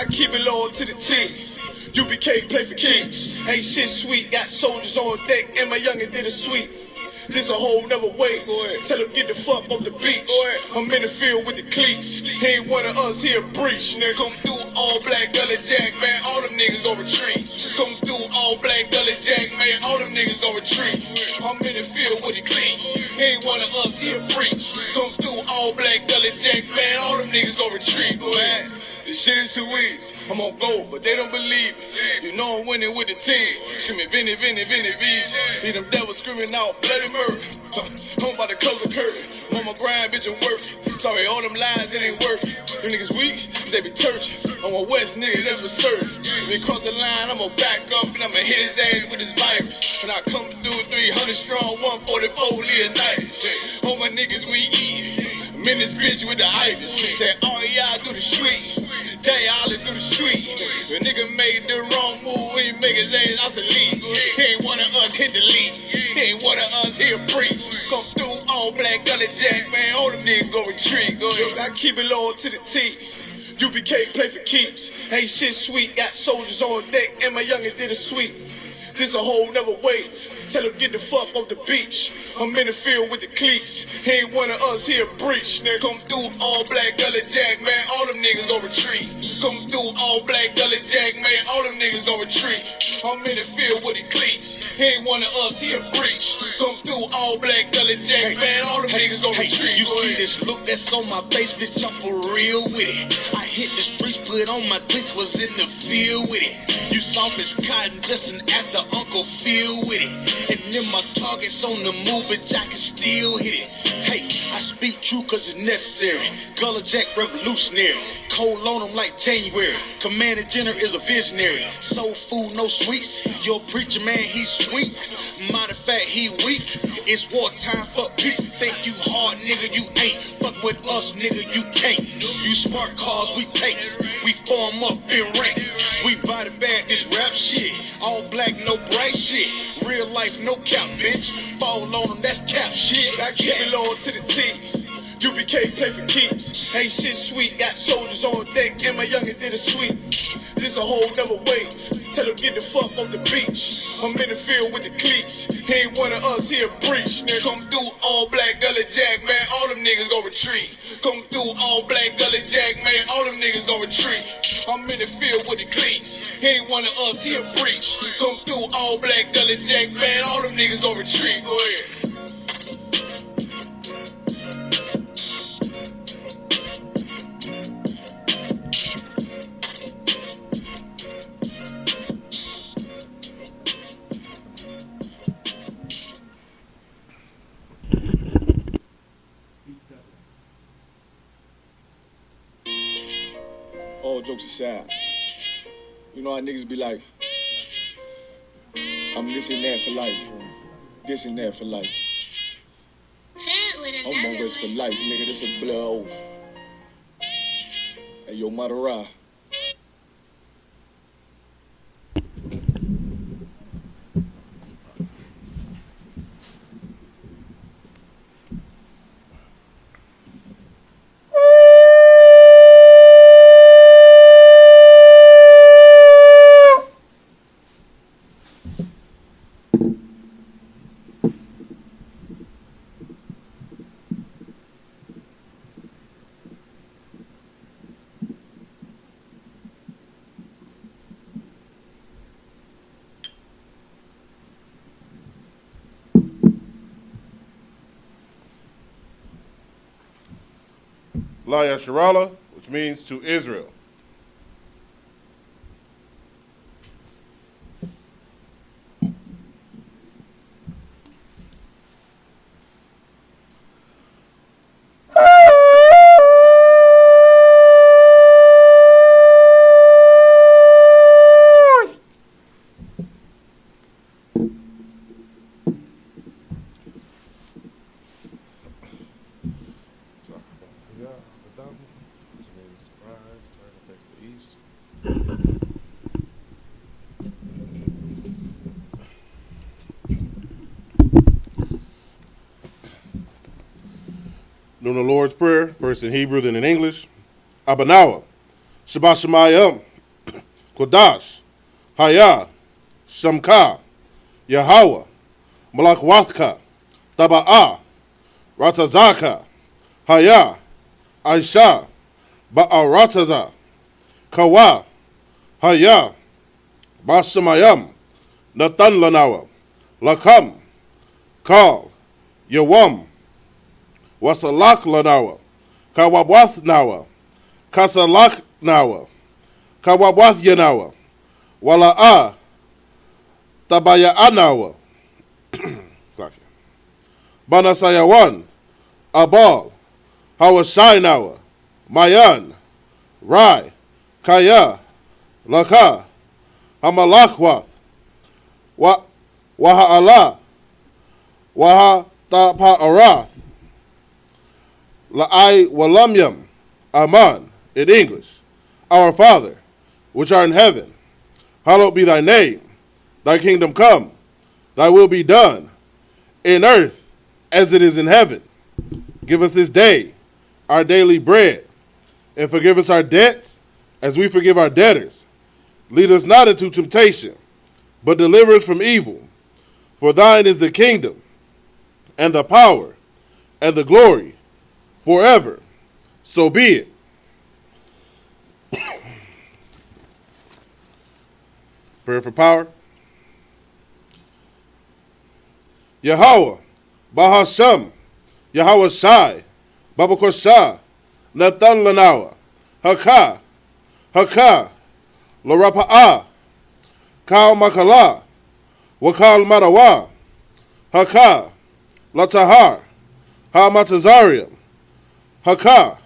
I keep it loyal to the team. UBK play for kings. Ain't shit sweet, got soldiers on deck, and my youngin' did a sweep. This a whole nother way. Tell him get the fuck off the beach. I'm in the field with the cleats. He ain't one of us here breach. Nigga, come through all black gully jack, man. All them niggas gon' retreat. Come through all black gully jack, man. All them niggas gon' retreat. I'm in the field with the cleats. He ain't one of us here breach. Come through all black gully jack, man. All them niggas gon' retreat. This shit is too easy. I'm on gold, but they don't believe me. You know I'm winning with the team. Screaming Vinny, Vinny, Vinny, V's. Hear them devils screaming out bloody murder. I'm about to close the curtain. I'm on my grind, bitch, I'm working. Sorry, all them lines, it ain't working. Them niggas weak, they be turgid. I'm a West nigga, that's for certain. If he cross the line, I'ma back up and I'ma hit his ass with his virus. And I come through 300 strong, 144 Leonidas. All my niggas, we eat. I'm in this bitch with the itis. Say, all y'all do the street. Tell y'all to do the street. The nigga made the wrong move when he make his ass out the league. He ain't one of us hit the league. He ain't one of us here preach. Come through all black gully jack, man. All them niggas go retreat. Go ahead. I keep it loyal to the team. UBK play for keeps. Ain't shit sweet, got soldiers on deck, and my youngin' did a sweep. This a whole nother wave. Tell him get the fuck off the beach. I'm in the field with the cleats. He ain't one of us here breach. Nigga, come through all black gully jack, man. All them niggas gon' retreat. Come through all black gully jack, man. All them niggas gon' retreat. I'm in the field with the cleats. He ain't one of us here breach. Come through all black gully jack, man. All them niggas gon' retreat. You see this look that's on my face, bitch, I'm for real with it. I hit the streets, put on my cleats, was in the field with it. You soft as cotton, just an actor, Uncle Phil with it. And then my targets on the move, but I can still hit it. Hey, I speak true cause it's necessary. Gullah Jack revolutionary. Cold on them like January. Commander General is a visionary. Soul food, no sweets. Your preacher man, he's sweet. Matter of fact, he weak. It's wartime for peace. Think you hard, nigga, you ain't. Fuck with us, nigga, you can't. You smart cars, we takes. We form up in ranks. We body bag this rap shit. All black, no bright shit. Real life, no cap, bitch. Fall on them, that's cap shit. I keep it loyal to the team. UBK play for keeps. Ain't shit sweet, got soldiers on deck, and my youngin' did a sweep. This a whole nother wave. Tell him get the fuck off the beach. I'm in the field with the cleats. He ain't one of us here breach. Nigga, come through all black gully jack, man. All them niggas gon' retreat. Come through all black gully jack, man. All them niggas gon' retreat. I'm in the field with the cleats. He ain't one of us here breach. Come through all black gully jack, man. All them niggas gon' retreat. Go ahead. All jokes aside, you know how niggas be like, I'm this and that for life, this and that for life. I'm always for life, nigga, this a blood oath. Hey, yo, Madara. La Yasharala, which means to Israel. Doing the Lord's Prayer, first in Hebrew, then in English. Abanawa, Shabbat Shemayim, Kodash, Haya, Shamka, Yahweh, Malakwathka, Taba'ah, Ratazaka, Haya, Aisha, Ba'arataza, Kawa, Haya, Bashamayam, Nathan Lanawa, Lakam, Kal, Yawam, Wasalak Lanawa, Kawabwath Nawa, Kasalak Nawa, Kawabwath Yanawa, Wala'a, Tabaya Anawa, Banasayawan, Abal, Hawashai Nawa, Mayan, Rai, Kaya, Laka, Hamalakwath, Waha'ala, Wahatapa'arath, La'ai Walamyam, Aman, in English, Our Father, which art in heaven, hallowed be thy name, thy kingdom come, thy will be done, in earth as it is in heaven. Give us this day our daily bread, and forgive us our debts as we forgive our debtors. Lead us not into temptation, but deliver us from evil. For thine is the kingdom, and the power, and the glory, forever. So be it. Prayer for power. Yahweh, Bahasham, Yahweh Shai, Babakosha, Nathan Lanawa, Haka, Larapa'ah, Kal Makala, Wakal Marawa, Haka, Latahar, Hamatazariam, Haka,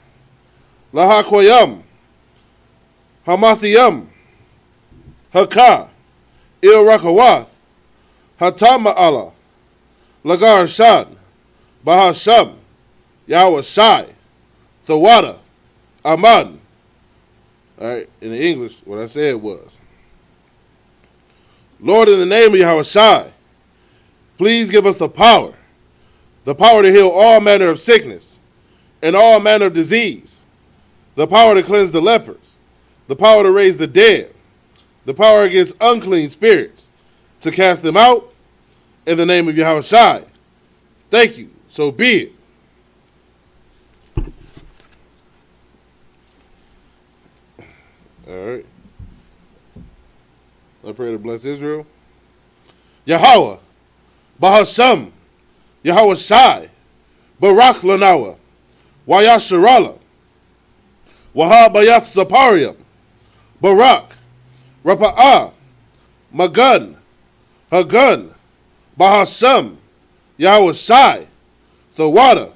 Lahakwayam, Hamathiyam, Haka, Il Rakawath, Hatama Allah, Lagar Shad, Bahasham, Yahweh Shai, Thawada, Aman. All right, in the English, what I said was, Lord, in the name of Yahweh Shai, please give us the power to heal all manner of sickness and all manner of disease, the power to cleanse the lepers, the power to raise the dead, the power against unclean spirits, to cast them out, in the name of Yahweh Shai. Thank you. So be it. All right. I pray to bless Israel. Yahweh, Bahasham, Yahweh Shai, Barak Lanawa, Wayasharala, Wahabayat Zapariam, Barak, Rapa'ah, Magun, Hagun, Bahasham, Yahweh Shai, Thawada,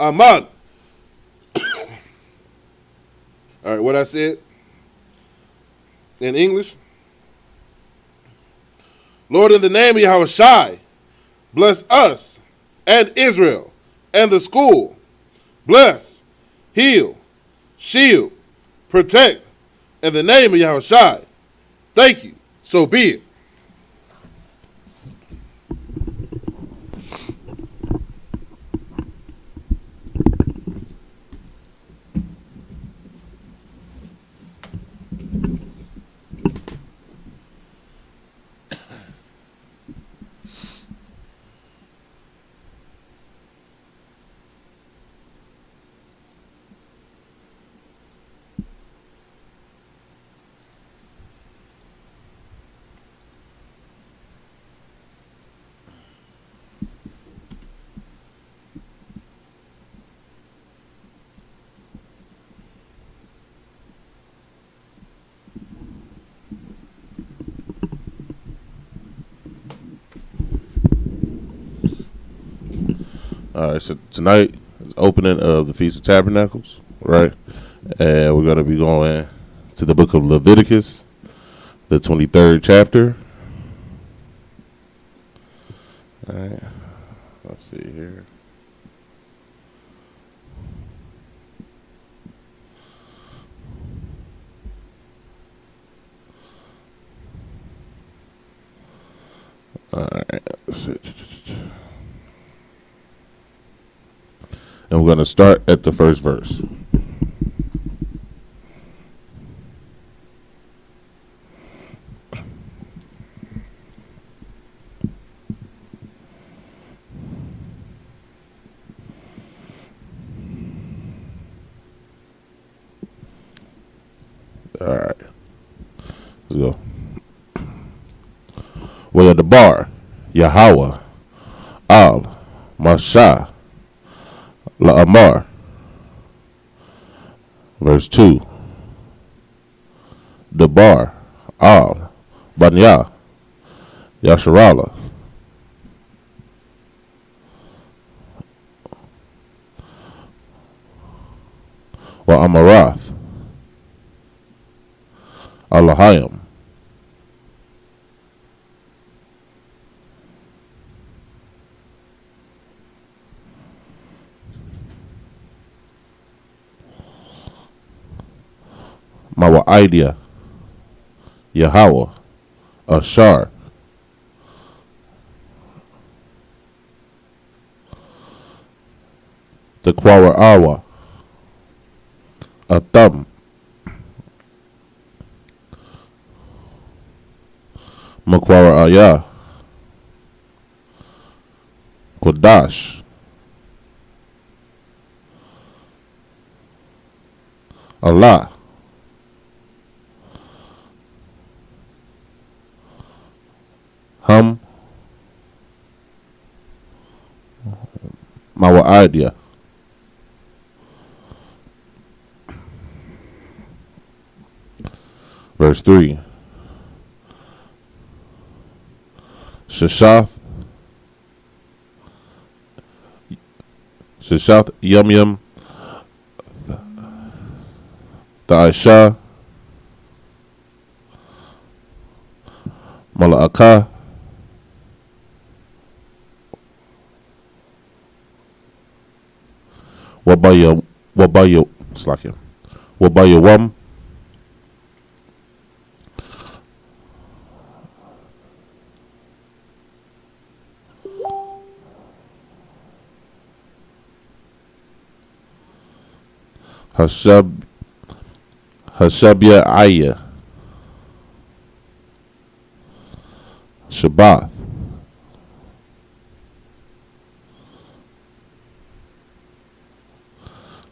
Aman. All right, what I said in English. Lord, in the name of Yahweh Shai, bless us and Israel and the school. Bless, heal, shield, protect, in the name of Yahweh Shai. Thank you. So be it. All right, so tonight is opening of the Feast of Tabernacles, right? And we're going to be going to the book of Leviticus, the 23rd chapter. All right, let's see here. All right, and we're going to start at the first verse. Wayadabar, Yahweh, Al, Masha, La'amar. Verse 2. Debar, Al, Banya, Yasharala. Wa Amarath, Alahayim. Mawaidia, Yahweh, Ashar. The Quara Awa, Atam, Makwara Aya, Kodash, Allah, Hum, Mawaidia. Verse 3. Sheshath, Yum Yum, the Aisha, Mala'aka, Wabayawam, Hashabya Aya, Shabbath,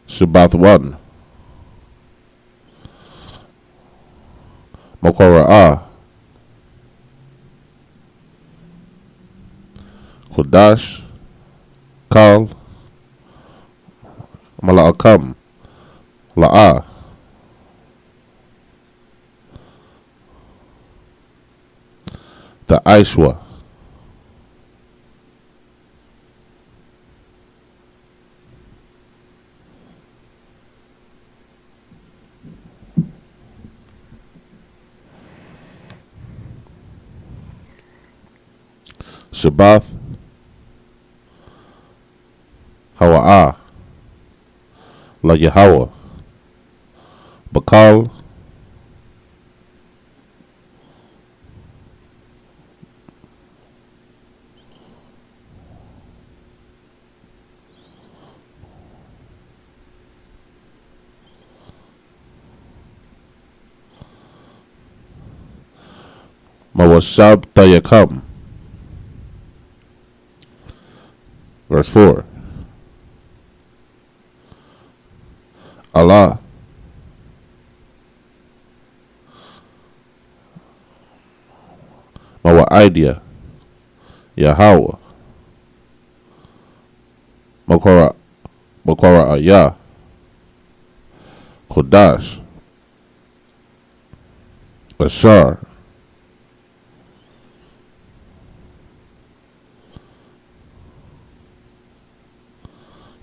Shabbath 1, Mokora'ah, Kodash, Kal, Mala'akam, La'ah, the Aishwa, Shabbath, Hawa'ah, La Yahweh, Bakal, Mawashab Tayakam. Verse 4. Allah, Mawaidia, Yahweh, Makora Ayah, Kodash, Ashar,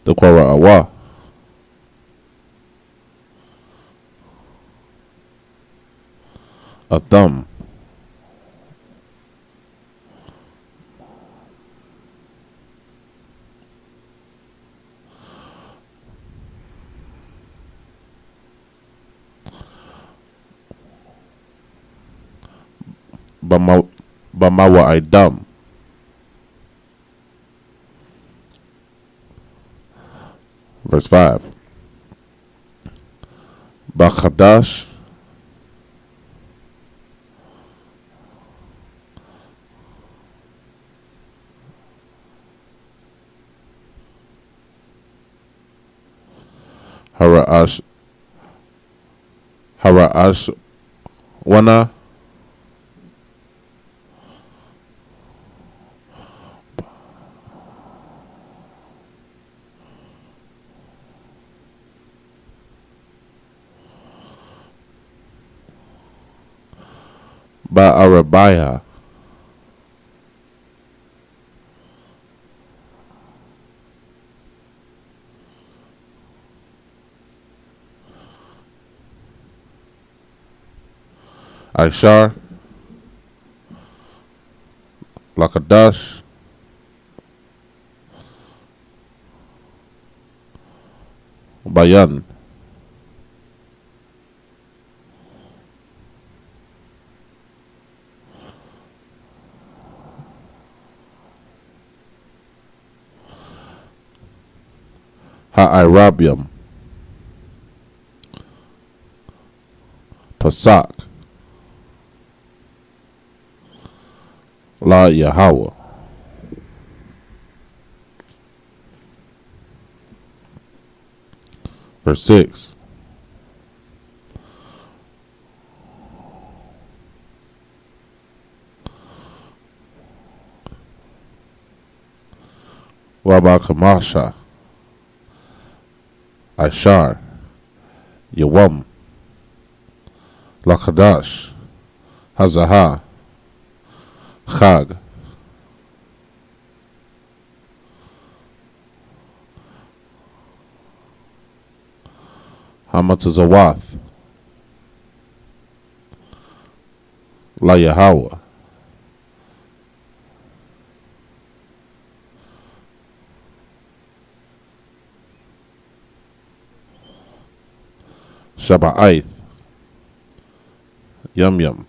the Quara Awa, Atham, Bamawa Idam, verse 5. Bachadash, Hara'ash Wana, Ba'arabiah, Ishar, Lakadash, Bayan, Ha'irabiam, Pasak, La Yahweh. Verse 6. Wabakamasha, Ishar, Yawam, Lakadash, Hazaha, Chag, Hamatazawath, La Yahweh, Shaba'ith, Yum Yum,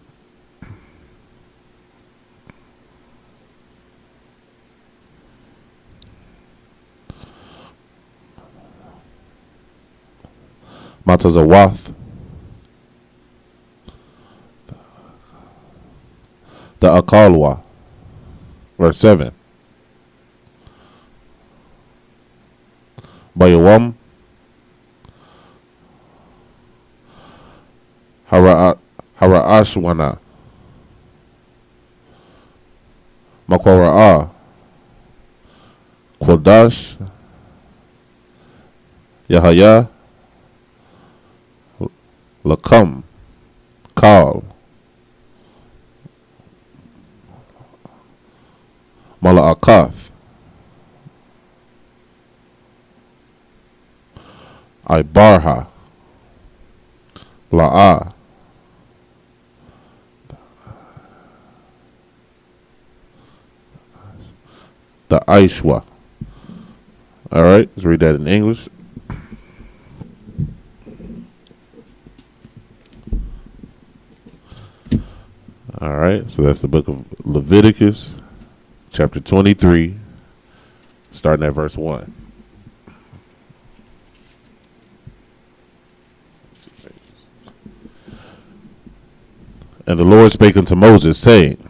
Matazawath, the Akalwa. Verse 7. Bayawam, Hara'ashwana, Makwara'a, Qudash, Yahaya, Lakam, Kal, Mala'akath, Ibarha, La'ah, the Aishwa. All right, let's read that in English. All right, so that's the book of Leviticus, chapter 23, starting at verse 1. And the Lord spake unto Moses, saying,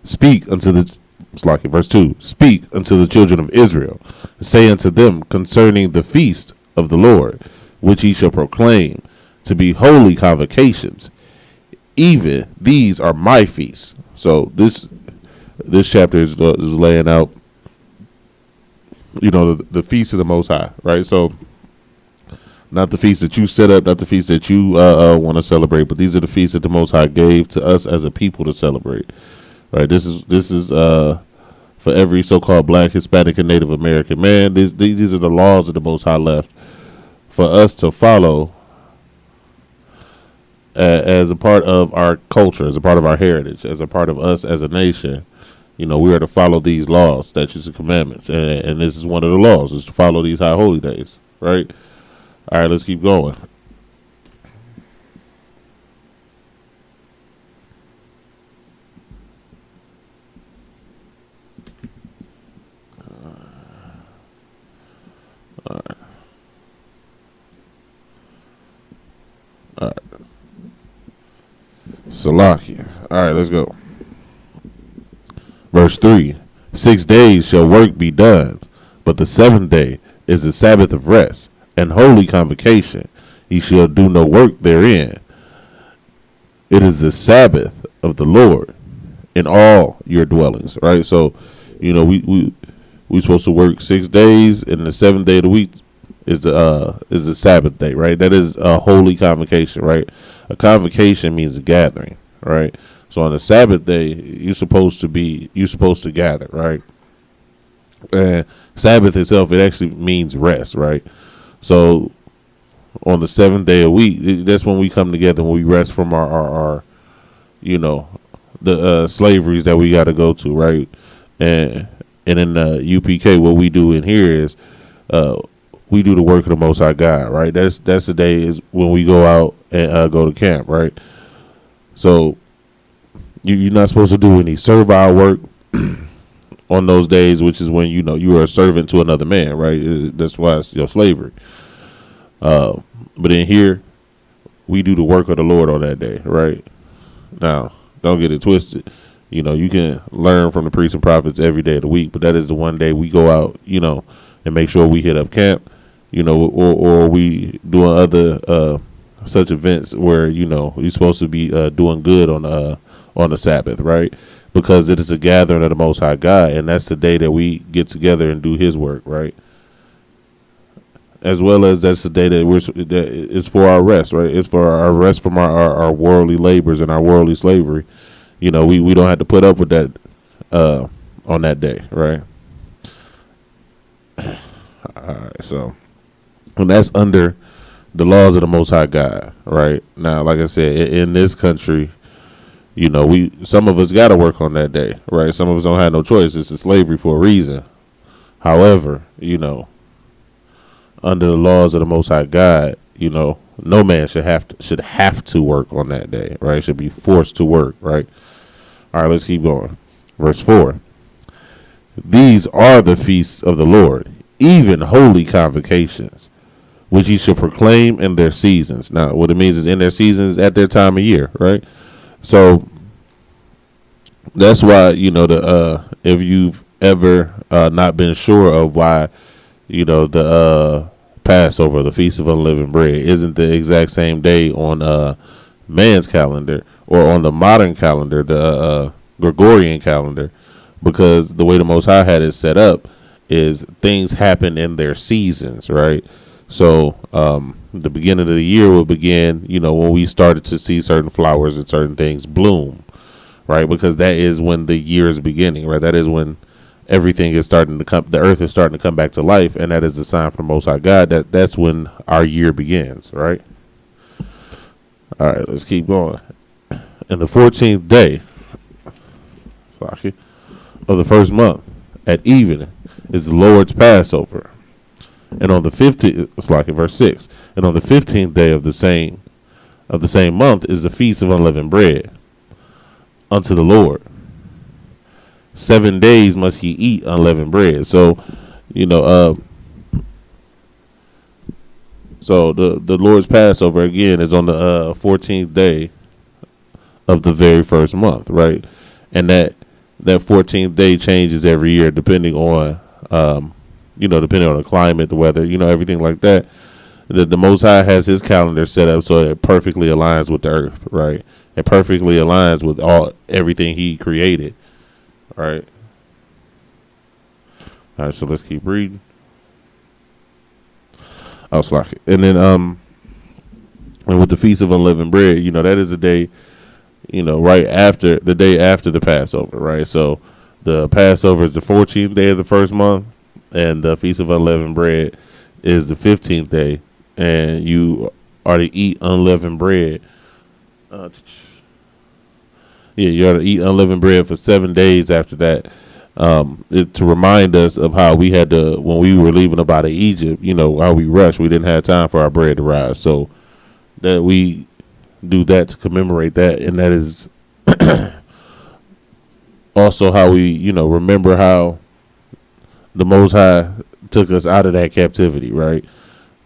Speak unto the, it's like verse 2, Speak unto the children of Israel, and say unto them concerning the feast of the Lord, which ye shall proclaim to be holy convocations. Even these are my feasts. So this chapter is laying out, the feast of the Most High, right? So not the feast that you set up, not the feast that you want to celebrate, but these are the feasts that the Most High gave to us as a people to celebrate, right? This is for every so-called Black, Hispanic, and Native American man. These are the laws that the Most High left for us to follow as a part of our culture, as a part of our heritage, as a part of us as a nation. We are to follow these laws, statutes, and commandments, and this is one of the laws, is to follow these high holy days, right? All right, let's keep going. All right. Salakia. All right, let's go. Verse 3. 6 days shall work be done, but the seventh day is the Sabbath of rest and holy convocation. Ye shall do no work therein. It is the Sabbath of the Lord in all your dwellings. Right? So, we supposed to work 6 days, and the seventh day of the week is the Sabbath day, right? That is a holy convocation, right? A convocation means a gathering, right? So on the Sabbath day, you're supposed to gather, right? And Sabbath itself, it actually means rest, right? So on the seventh day a week, that's when we come together, when we rest from our the slaveries that we got to go to, right? And in the UPK, what we do in here is we do the work of the Most High God, right? That's the day is when we go out and go to camp, right? So you're not supposed to do any servile work on those days, which is when you are a servant to another man, right? That's why it's your slavery. But in here, we do the work of the Lord on that day, right? Now, don't get it twisted. You can learn from the priests and prophets every day of the week, but that is the one day we go out, and make sure we hit up camp, or we doing other such events where you're supposed to be doing good on the Sabbath, right? Because it is a gathering of the Most High God, and that's the day that we get together and do His work, right? As well as that's the day that it's for our rest, right? It's for our rest from our worldly labors and our worldly slavery. We don't have to put up with that on that day, right? All right, so and that's under the laws of the Most High God, right? Now, like I said, in this country, some of us got to work on that day, right? Some of us don't have no choice. It's a slavery for a reason. However, under the laws of the Most High God, no man should have to work on that day, right? Should be forced to work, right? All right, let's keep going. Verse 4. These are the feasts of the Lord, even holy convocations, which ye shall proclaim in their seasons. Now, what it means is in their seasons at their time of year, right? So that's why, if you've ever not been sure of why, the Passover, the Feast of Unleavened Bread, isn't the exact same day on man's calendar or on the modern calendar, the Gregorian calendar, because the way the Most High had it set up is things happen in their seasons, right? So the beginning of the year will begin, when we started to see certain flowers and certain things bloom, right? Because that is when the year is beginning, right? That is when everything is starting to come, the earth is starting to come back to life, and that is the sign from Most High God that's when our year begins, right? All right, let's keep going. And the 14th day of the first month at evening is the Lord's Passover. And on the 15th, it's like in verse 6, and on the 15th day of the same month is the Feast of Unleavened Bread unto the Lord. 7 days must ye eat unleavened bread. So, so the Lord's Passover again is on the 14th day of the very first month, right? And that 14th day changes every year depending on depending on the climate, the weather, everything like that. The Most High has His calendar set up so it perfectly aligns with the earth, right? It perfectly aligns with everything He created, right? All right, so let's keep reading. I'll slack it. And then and with the Feast of Unleavened Bread, that is the day, right after the day after the Passover, right? So the Passover is the 14th day of the first month, and the Feast of Unleavened Bread is the 15th day, and you are to eat unleavened bread. You are to eat unleavened bread for 7 days after that, to remind us of how we had to, when we were leaving up out of Egypt, how we rushed. We didn't have time for our bread to rise. So that we do that to commemorate that, and that is also how we, remember how the Most High took us out of that captivity, right?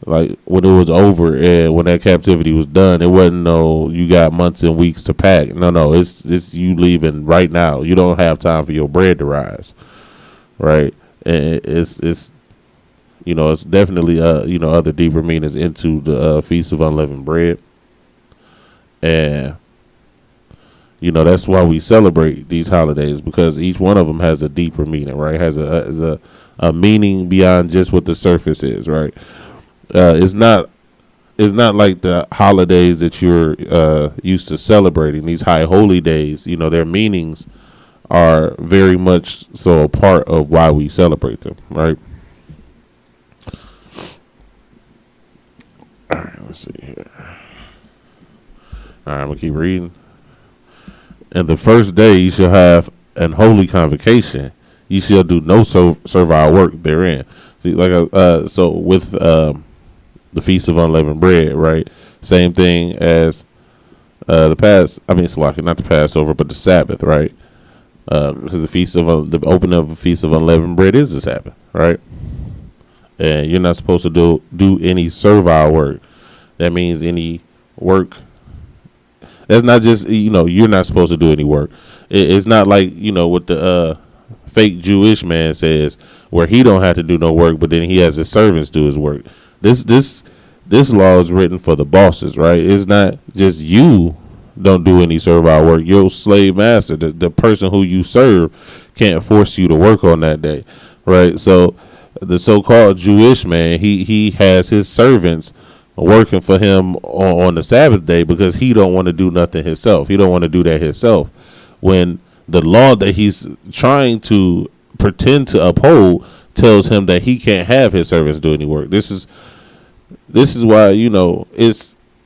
Like when it was over and when that captivity was done, it wasn't you got months and weeks to pack. No, it's you leaving right now. You don't have time for your bread to rise, right? And it's it's definitely other deeper meanings into the Feast of Unleavened Bread, and that's why we celebrate these holidays, because each one of them has a deeper meaning, right? Has a meaning beyond just what the surface is, right? It's not it's not like the holidays that you're used to celebrating. These high holy days, you know, their meanings are very much so a part of why we celebrate them, right? All right, let's see here. All right, I'm gonna keep reading. And the first day you shall have an holy convocation. You shall do no servile work therein. See, like so with the feast of unleavened bread, right? Same thing as the past. I mean, Salaki, not the Passover, but the Sabbath, right? Because the feast of the opening of the feast of unleavened bread is the Sabbath, right? And you're not supposed to do any servile work. That means any work. That's not just, you know, you're not supposed to do any work. It's not like, you know, what the fake Jewish man says, where he don't have to do no work, but then he has his servants do his work. This law is written for the bosses, right? It's not just you don't do any servile work. Your slave master, the person who you serve, can't force you to work on that day, right? So the so-called Jewish man, he has his servants working for him on the Sabbath day because he don't want to do nothing himself. He don't want to do that himself. When the law that he's trying to pretend to uphold tells him that he can't have his servants do any work. This is why, you know,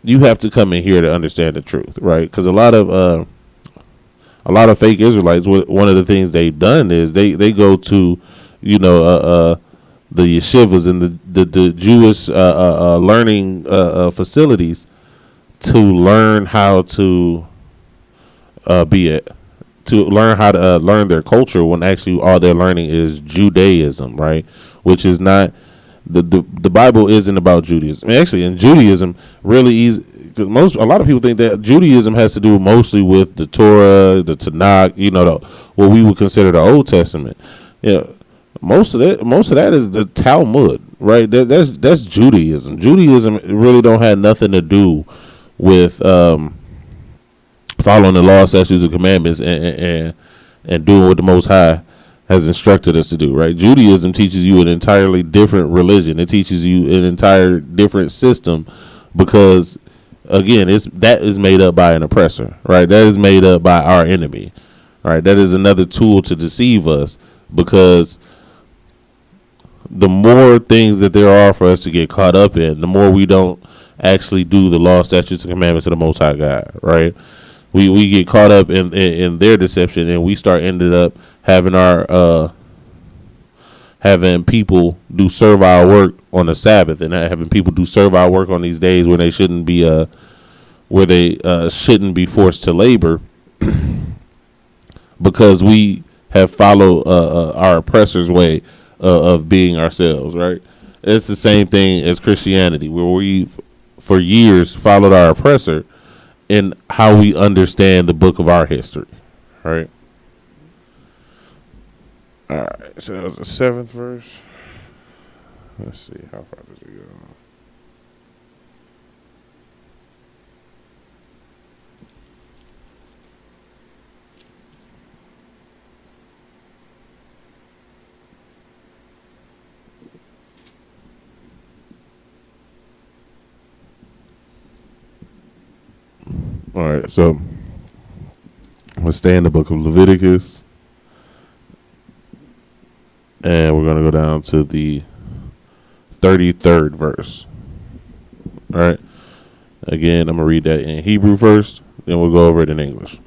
you have to come in here to understand the truth, right? Because a lot of fake Israelites, one of the things they've done is they go to, you know, the yeshivas and the Jewish learning facilities to learn how to learn how to learn their culture, when actually all they're learning is Judaism, right? Which is not the Bible isn't about Judaism. I mean, actually, in Judaism, really easy, because a lot of people think that Judaism has to do mostly with the Torah, the Tanakh, you know, what we would consider the Old Testament. Yeah. Most of that is the Talmud, right? That's Judaism. Judaism really don't have nothing to do with following the law, statutes, and commandments and doing what the Most High has instructed us to do, right? Judaism teaches you an entirely different religion. It teaches you an entire different system because, again, that is made up by an oppressor, right? That is made up by our enemy, right? That is another tool to deceive us because the more things that there are for us to get caught up in, the more we don't actually do the law, statutes, and commandments of the Most High God, right? We get caught up in their deception, and we ended up having having people do servile work on the Sabbath, and having people do servile work on these days where they shouldn't be shouldn't be forced to labor because we have followed our oppressor's way of being ourselves, right? It's the same thing as Christianity, where we've for years followed our oppressor in how we understand the book of our history, right? All right, so that was the 7th verse. Let's see, how far does it go? All right, so let's stay in the book of Leviticus, and we're going to go down to the 33rd verse. All right, again, I'm going to read that in Hebrew first, then we'll go over it in English.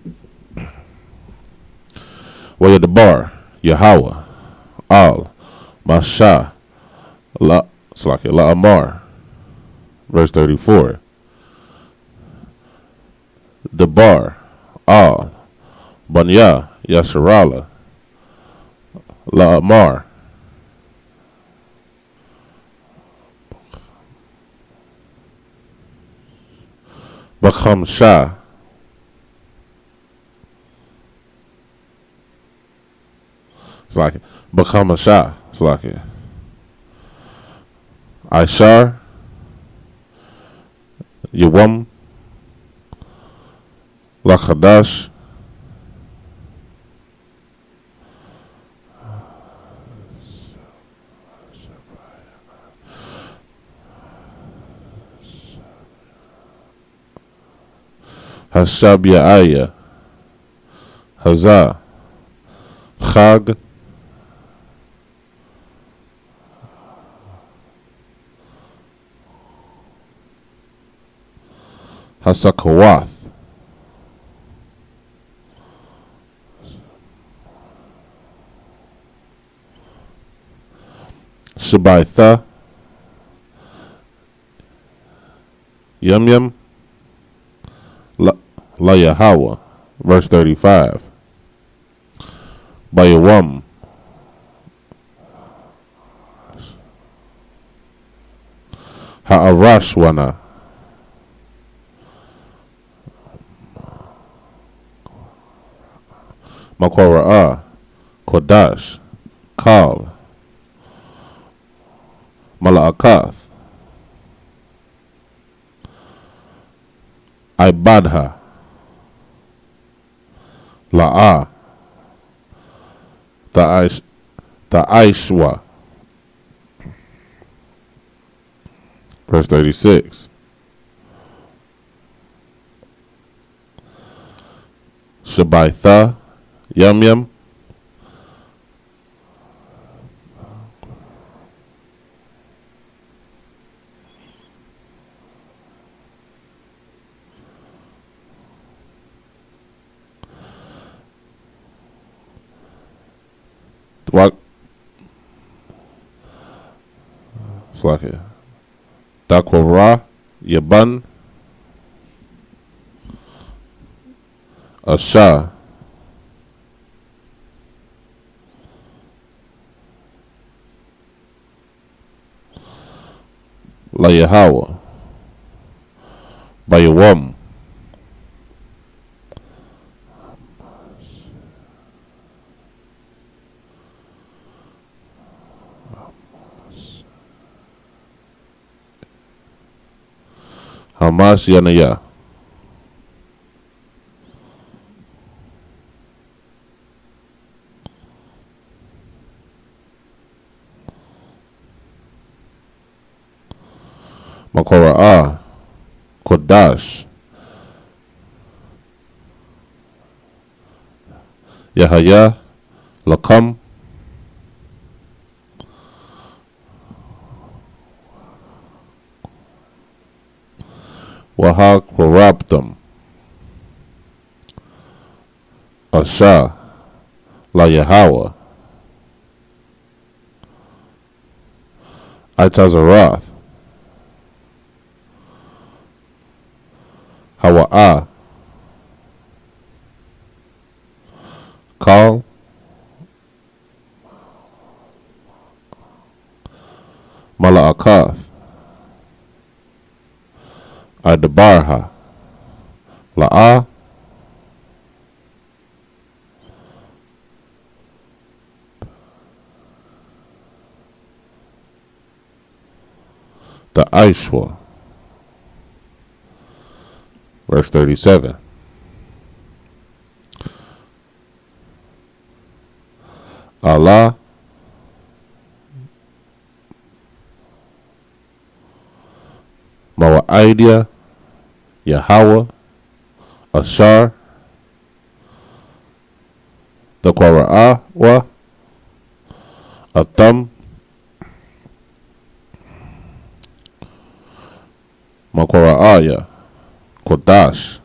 Well, the bar, Yahweh, Al, Masha, La Amar, verse 34. Debar, Al, Banya, Yasharala, La Amar, Bakham Shah, it's like Bakham Shah, it's like it. Aishar, Yawam, Lachadash, Hashabiaya, Hazah, Chag, Hasakawath, Shabaitha, Yum Yum, La Yahweh. Verse 35. Bayawam, Ha'arashwana, Makora'ah, Kodash, Kal, Mala'akath, Ibadha, La'ah, Ta'ishwa. Verse 36. Shabaitha, Yum Yum, What? It's like it. Dakwara, Yaban, Asha, La Yahweh, Bayawam, Hamas Yanaya, Makora'ah, Kodash, Yahaya, Lakam, Wahak Warabtam, Asha, La Yahweh, Itazaroth, Hawa'ah, Kal, Mala'akath, Adabarha, La'ah, the Aishwa. Verse 37. Allah, Mawa'idiyah, Yahweh, Ashar, the Qara'awa, Atam, Makora'aya, Kodash,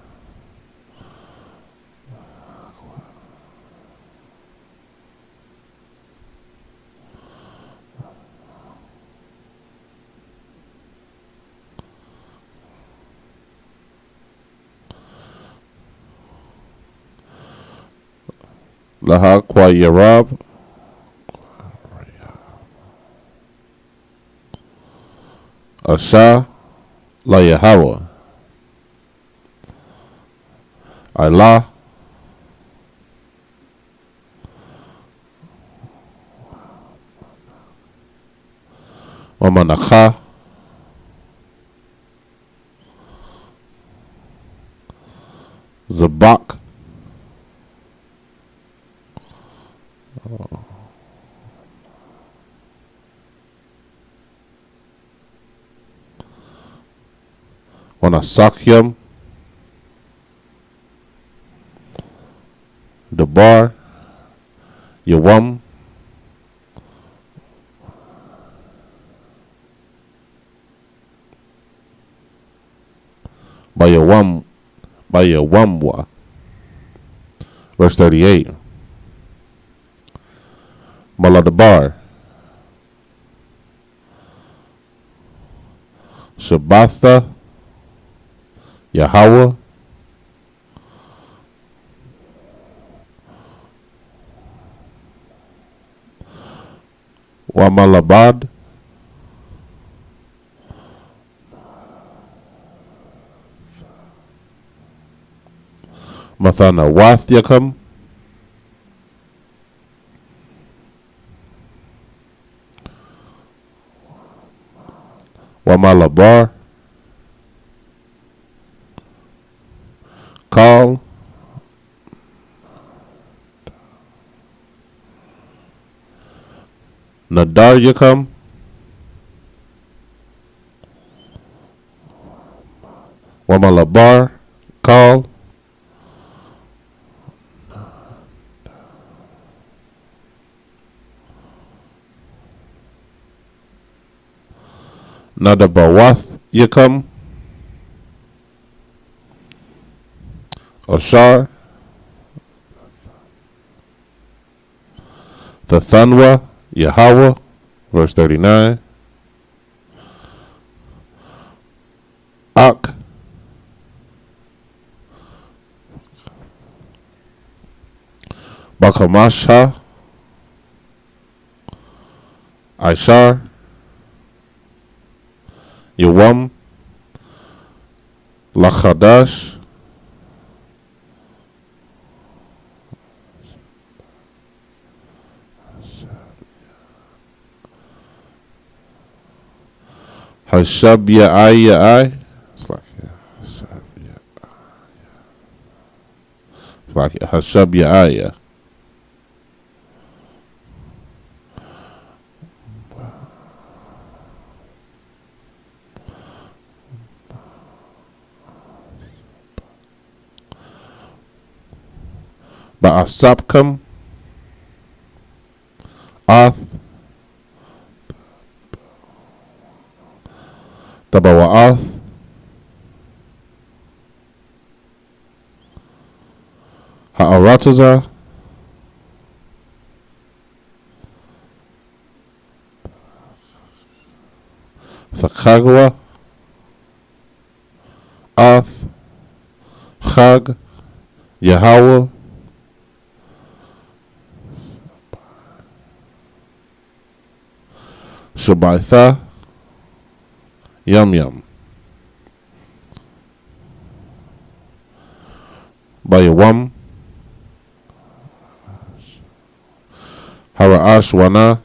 Laha Kwa Yarab, Asha, La Yahweh, Allah, Wamanakha, Zabak, Wanasakyam, Bar, Yawam, by Yawamwa. Verse 38. Maladabar, Shabbatha, Yahweh, Wamalabad, Mathana Wath Yakam, Wamalabar, Kal, Nadar Yakam, Wamalabar, Kal, Nadabawath Yakam, Oshar, Thathanwa, Yahweh, verse 39. Ak, Bakamasha, Ishar, Yawam, Lachadash, Hashabya, it's like Hashabya, Ba'asapkam, Ath, Tabawa'ath, Ha'arataza, Thakagwa, Ath, Chag, Yahweh, Shabbatha, Yum, Bayawam, Hara'ash Wana,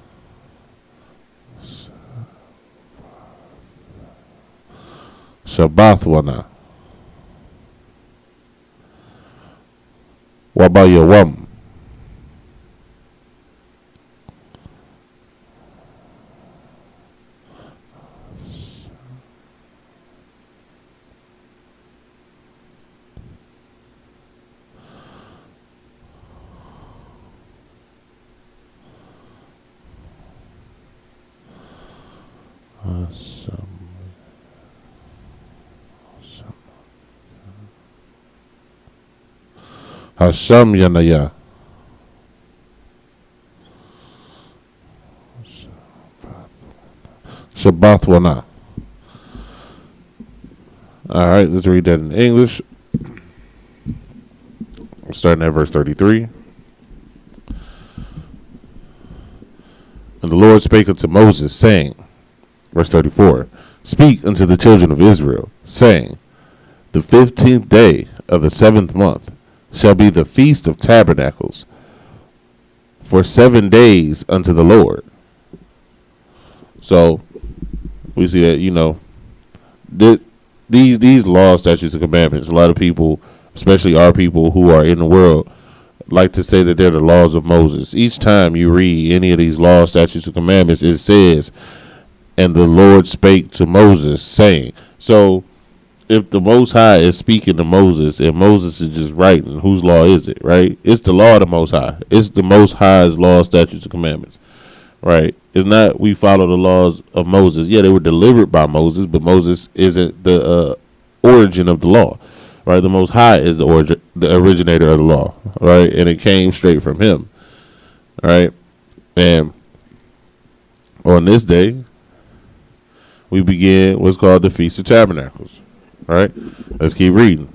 Shabbath Wana, Wabayawam, Hasham Yanaya, Shabbath Wana. All right, let's read that in English. Starting at verse 33. And the Lord spake unto Moses, saying, verse 34, Speak unto the children of Israel, saying, The 15th day of the 7th month shall be the feast of tabernacles, for 7 days unto the Lord. So we see that, these laws, statutes, and commandments, a lot of people, especially our people who are in the world, like to say that they're the laws of Moses. Each time you read any of these laws, statutes, and commandments, it says, and the Lord spake to Moses, saying. So if the Most High is speaking to Moses and Moses is just writing, whose law is it, right? It's the law of the Most High. It's the Most High's law, statutes, and commandments, right? It's not we follow the laws of Moses. Yeah, they were delivered by Moses, but Moses isn't the origin of the law, right? The Most High is the originator of the law, right? And it came straight from him, right? And on this day, we begin what's called the Feast of Tabernacles, right? Let's keep reading.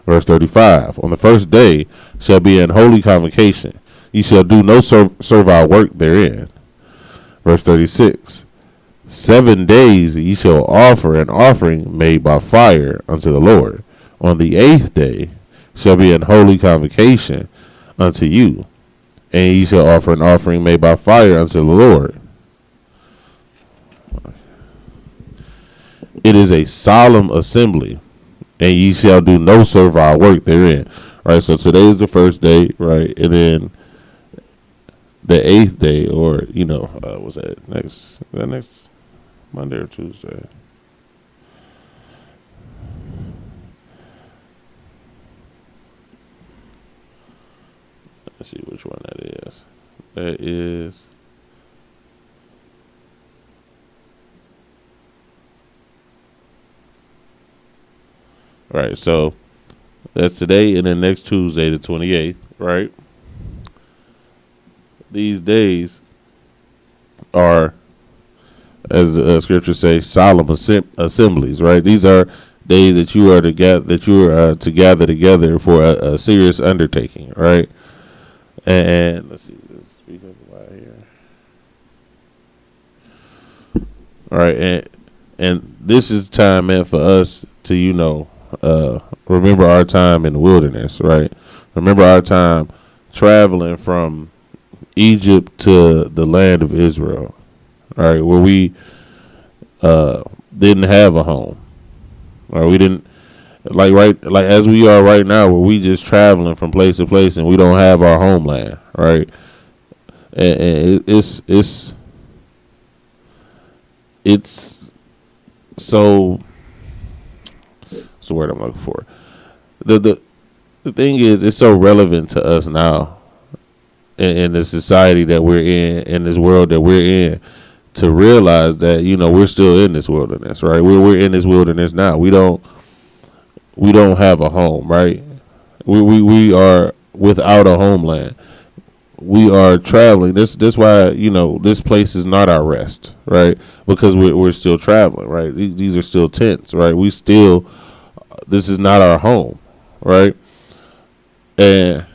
Verse 35. On the first day shall be an holy convocation. Ye shall do no servile work therein. Verse 36. 7 days ye shall offer an offering made by fire unto the Lord. On the 8th day shall be an holy convocation unto you, and ye shall offer an offering made by fire unto the Lord. It is a solemn assembly, and ye shall do no servile work therein. Right, so today is the first day, right, and then the 8th day, or was that next Monday or Tuesday? Let's see which one that is. That is. Right, so that's today, and then next Tuesday, the 28th, right? These days are, as the scriptures say, solemn assemblies, right? These are days that you are to gather together for a serious undertaking, right? And let's see, let's speak up about here. All right, and this is time meant for us to remember our time in the wilderness, right? Remember our time traveling from Egypt to the land of Israel, all right, where we didn't have a home, or we didn't like as we are right now, where we just traveling from place to place and we don't have our homeland, right? And it's so. What's the word I'm looking for? The thing is, it's so relevant to us now in the society that we're in this world that we're in, to realize that we're still in this wilderness, right? We're in this wilderness now. We don't have a home, right? We are without a homeland. We are traveling. This why this place is not our rest, right? Because we're still traveling, right? These are still tents, right? This is not our home, right? And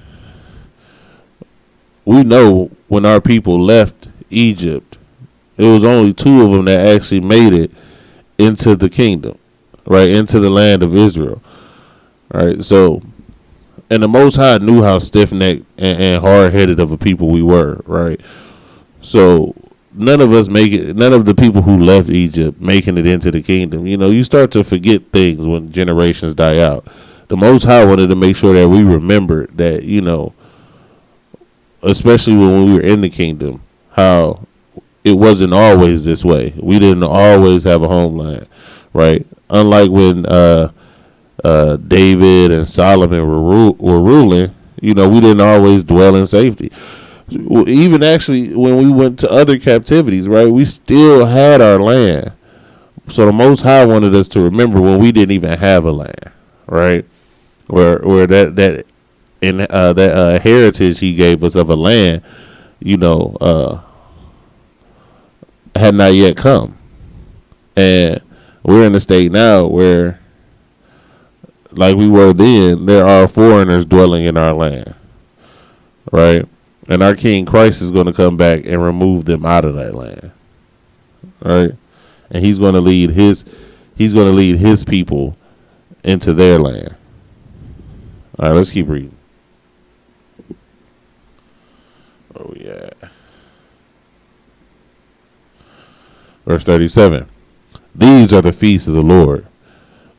we know when our people left Egypt, it was only 2 of them that actually made it into the kingdom, right? Into the land of Israel, right? So, and the Most High knew how stiff-necked and hard-headed of a people we were, right? So none of the people who left Egypt making it into the kingdom. You start to forget things when generations die out. The Most High wanted to make sure that we remembered that, especially when we were in the kingdom, how it wasn't always this way. We didn't always have a homeland, right? Unlike when David and Solomon were ruling, we didn't always dwell in safety. Even actually when we went to other captivities, right, we still had our land. So the Most High wanted us to remember when we didn't even have a land, right? Where that heritage He gave us of a land, had not yet come, and we're in a state now where, like we were then, there are foreigners dwelling in our land, right? And our King Christ is going to come back and remove them out of that land, right? And He's going to lead His people into their land. All right, let's keep reading. Where we at? Verse 37. These are the feasts of the Lord,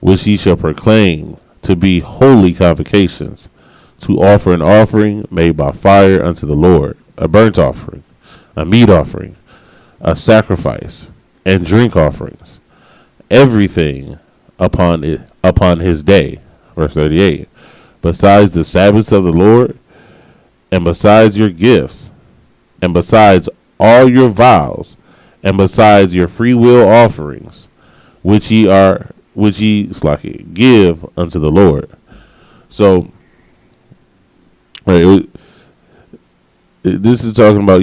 which ye shall proclaim to be holy convocations, to offer an offering made by fire unto the Lord, a burnt offering, a meat offering, a sacrifice, and drink offerings. Everything upon his day. Verse 38. Besides the Sabbaths of the Lord, and besides your gifts, and besides all your vows, and besides your free will offerings, which ye give unto the Lord. So, right, this is talking about,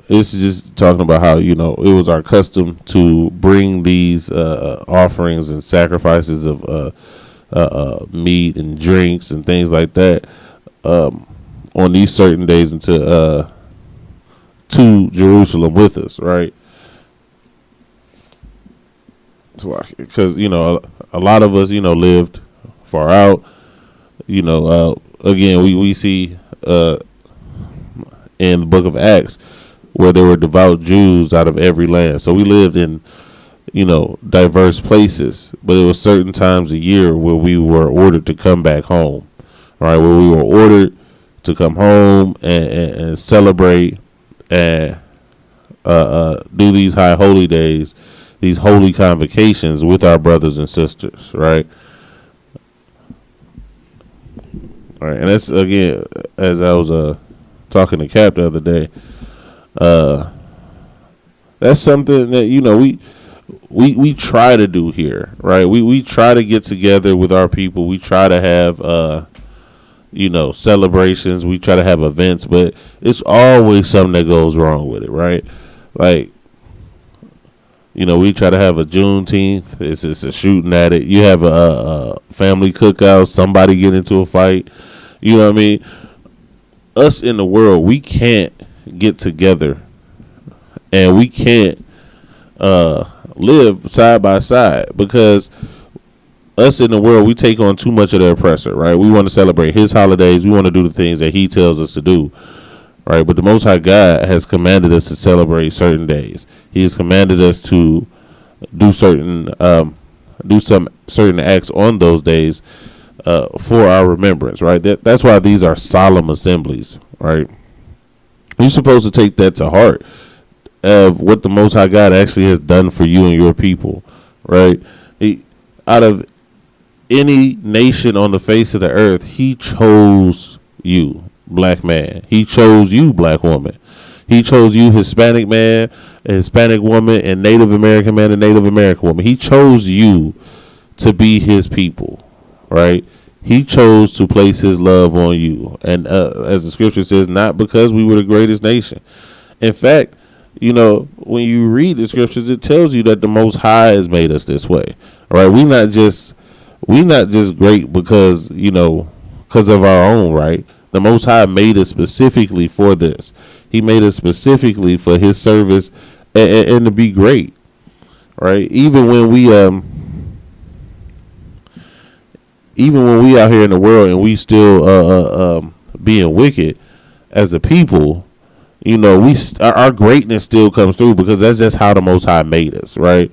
this is just talking about how, it was our custom to bring these offerings and sacrifices of meat and drinks and things like that on these certain days to Jerusalem with us, right? It's like, because a lot of us lived far out. Again, we see in the book of Acts where there were devout Jews out of every land. So we lived in diverse places, but it was certain times a year where we were ordered to come back home, right? Where we were ordered to come home and celebrate and do these high holy days, these holy convocations with our brothers and sisters, right? All right, and that's, again, as I was talking to Cap the other day, that's something that we try to do here, right? We try to get together with our people. We try to have celebrations. We try to have events, but it's always something that goes wrong with it, right? Like, we try to have a Juneteenth. It's a shooting at it. You have a family cookout. Somebody get into a fight. You know what I mean? Us in the world, we can't get together, and we can't live side by side, because us in the world, we take on too much of the oppressor, right? We want to celebrate his holidays. We want to do the things that he tells us to do, right? But the Most High God has commanded us to celebrate certain days. He has commanded us to do certain acts on those days for our remembrance, right? That's why these are solemn assemblies, right? You're supposed to take that to heart of what the Most High God actually has done for you and your people, right? Out of any nation on the face of the earth, he chose you, black man. He chose you, black woman. He chose you, Hispanic man, a Hispanic woman, and Native American man, and Native American woman. He chose you to be his people, right? He chose to place his love on you. And as the scripture says, not because we were the greatest nation. In fact, when you read the scriptures, it tells you that the Most High has made us this way. All right, we not just great because because of our own right. The Most High made us specifically for this. He made us specifically for his service and to be great, right? Even when we out here in the world and we still being wicked as a people, our greatness still comes through, because that's just how the Most High made us, right?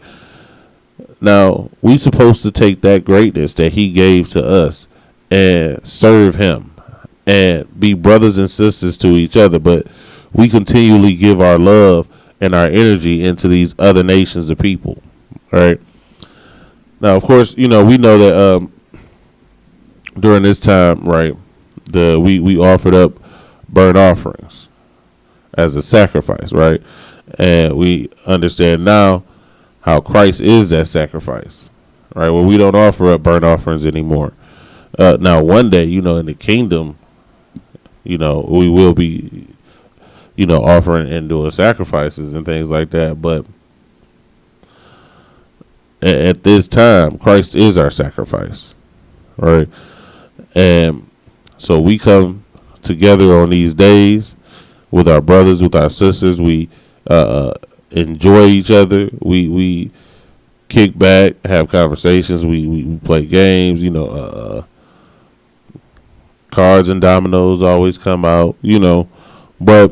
Now, we supposed to take that greatness that he gave to us and serve him and be brothers and sisters to each other, but we continually give our love and our energy into these other nations of people, right? Now, of course, we know that during this time, right, we offered up burnt offerings as a sacrifice, right? And we understand now how Christ is that sacrifice, right? Well, we don't offer up burnt offerings anymore. Now, one day, in the kingdom, we will be, offering and doing sacrifices and things like that. But at this time, Christ is our sacrifice, right? And so we come together on these days with our brothers, with our sisters. We enjoy each other. We kick back, have conversations. We play games. Cards and dominoes always come out. But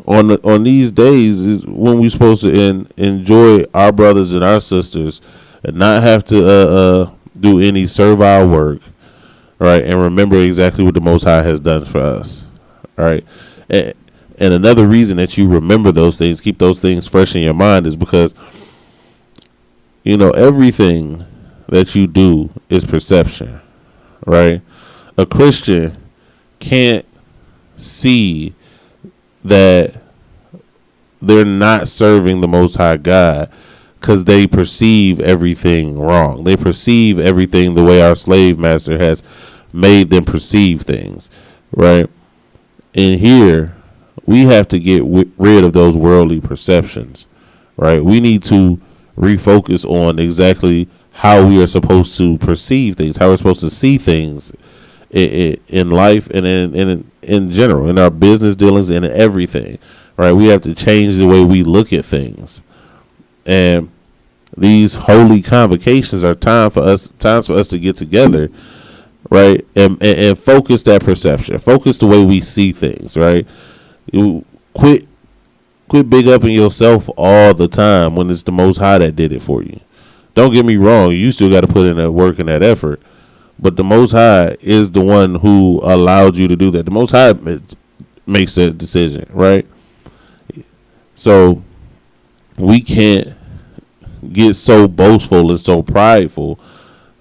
on these days is when we're supposed to enjoy our brothers and our sisters and not have to do any servile work, right? And remember exactly what the Most High has done for us, right? And another reason that you remember those things, keep those things fresh in your mind, is because everything that you do is perception, right? A Christian can't see that they're not serving the Most High God because they perceive everything wrong. They perceive everything the way our slave master has made them perceive things, right? And here, we have to get rid of those worldly perceptions, right? We need to refocus on exactly how we are supposed to perceive things, how we're supposed to see things in life and in general, in our business dealings and in everything, right? We have to change the way we look at things. And these holy convocations are times for us to get together, right? And focus that perception, focus the way we see things, right? You quit big upping yourself all the time when it's the Most High that did it for you. Don't get me wrong, you still got to put in that work and that effort, but the Most High is the one who allowed you to do that. The Most High makes that decision, right? So we can't get so boastful and so prideful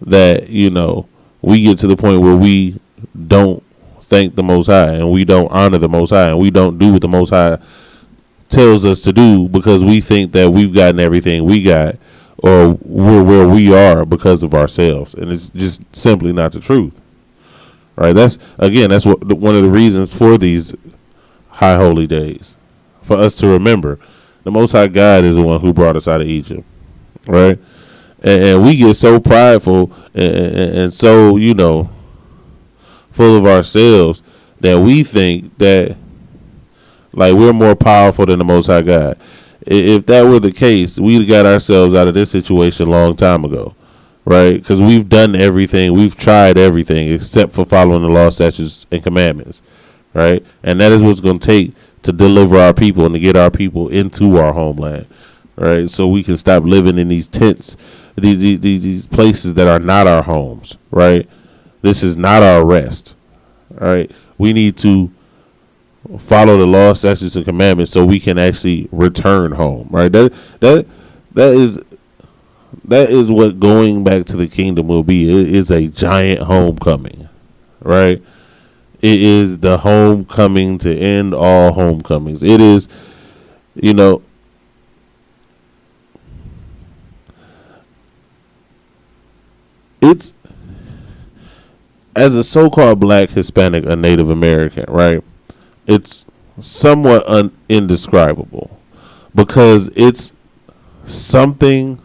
that, you know, we get to the point where we don't thank the Most High and we don't honor the Most High and we don't do what the Most High tells us to do because we think that we've gotten everything we got or we're where we are because of ourselves. And it's just simply not the truth, right? That's what one of the reasons for these high holy days, for us to remember the Most High God is the one who brought us out of Egypt, right? And we get so prideful and so, you know, full of ourselves that we think that like we're more powerful than the Most High God. If that were the case, we'd got ourselves out of this situation a long time ago, right? Because we've done everything. We've tried everything except for following the law, statutes, and commandments, right? And that is what's going to take to deliver our people and to get our people into our homeland, right? So we can stop living in these tents, these places that are not our homes, right? This is not our rest, right? We need to follow the law, statutes, and commandments so we can actually return home, right? That is what going back to the kingdom will be. It is a giant homecoming, right? It is the homecoming to end all homecomings. It is, you know, it's, as a so-called black, Hispanic, or Native American, right? It's somewhat indescribable because it's something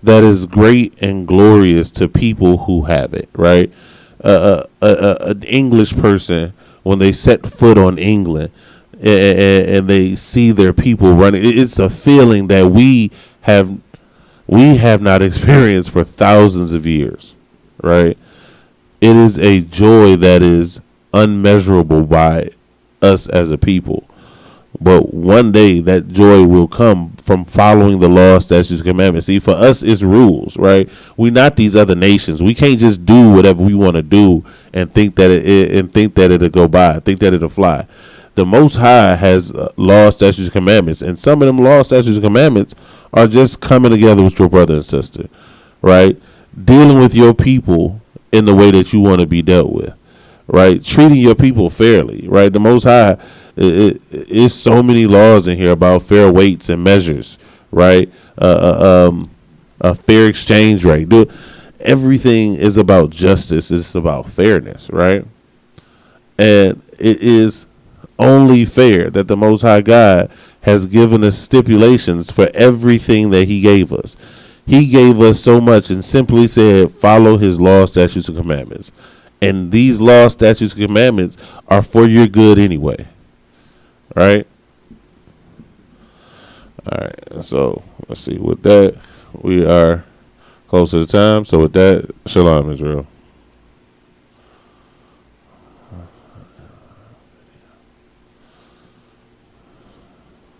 that is great and glorious to people who have it, right? An English person, when they set foot on England and they see their people running, it's a feeling that we have not experienced for thousands of years, right? It is a joy that is unmeasurable by us as a people. But one day that joy will come from following the law, statutes, commandments. See, for us, it's rules, right? We're not these other nations. We can't just do whatever we want to do and think that it'll go by, think that it'll fly. The Most High has law, statutes, commandments, and some of them law, statutes, and commandments are just coming together with your brother and sister, right? Dealing with your people in the way that you want to be dealt with, right? Treating your people fairly, right? The Most High, is so many laws in here about fair weights and measures, right? A fair exchange rate. Everything is about justice. It's about fairness, right? And it is only fair that the Most High God has given us stipulations for everything that he gave us. He gave us so much and simply said, follow his law, statutes, and commandments. And these law, statutes, and commandments are for your good anyway. Right? All right. So, let's see. With that, we are close to the time. So, with that, shalom, Israel.